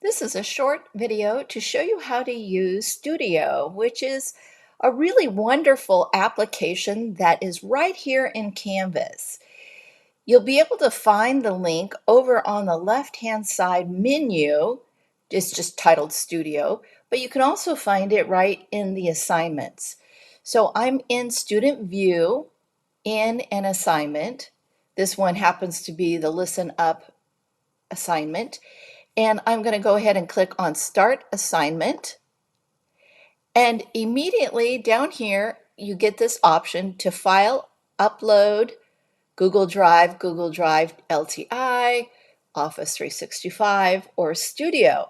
This is a short video to show you how to use Studio, which is a really wonderful application that is right here in Canvas. You'll be able to find the link over on the left-hand side menu. It's just titled Studio, but you can also find it right in the assignments. So I'm in Student View in an assignment. This one happens to be the Listen Up assignment. And I'm going to go ahead and click on Start Assignment. And immediately down here, you get this option to file, upload, Google Drive LTI, Office 365, or Studio.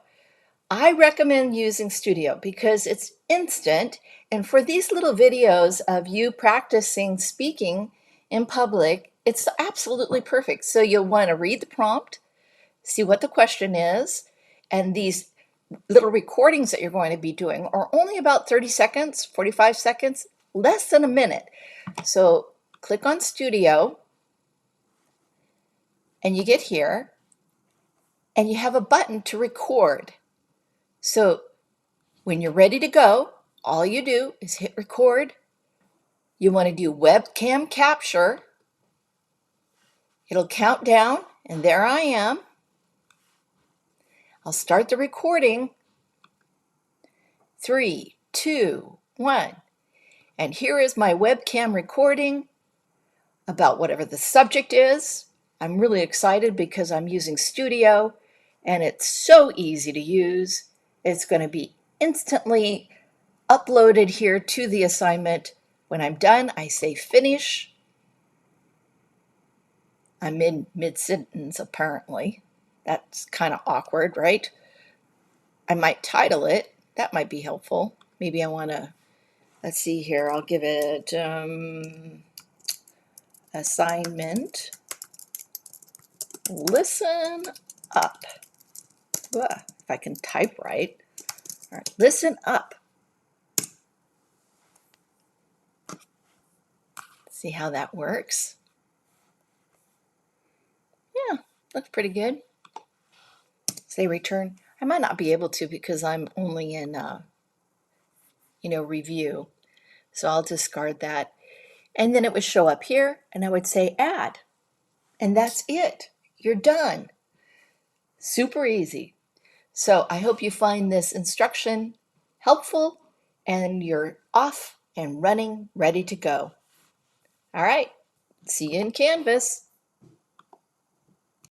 I recommend using Studio because it's instant. And for these little videos of you practicing speaking in public, it's absolutely perfect. So you'll want to read the prompt, see what the question is, and these little recordings that you're going to be doing are only about 30 seconds, 45 seconds, less than a minute. So click on Studio, and you get here, and you have a button to record. So when you're ready to go, all you do is hit record. You want to do webcam capture. It'll count down, and there I am. I'll start the recording. 3, 2, 1. And here is my webcam recording about whatever the subject is. I'm really excited because I'm using Studio and it's so easy to use. It's going to be instantly uploaded here to the assignment. When I'm done, I say finish. I'm in mid-sentence apparently. That's kind of awkward, right? I might title it. That might be helpful. Maybe I want to, let's see here. I'll give it assignment. Listen up. Ugh, if I can type right. All right, listen up. See how that works. Yeah, looks pretty good. Say return. I might not be able to because I'm only in, review. So I'll discard that. And then it would show up here and I would say add. And that's it. You're done. Super easy. So I hope you find this instruction helpful and you're off and running, ready to go. All right. See you in Canvas.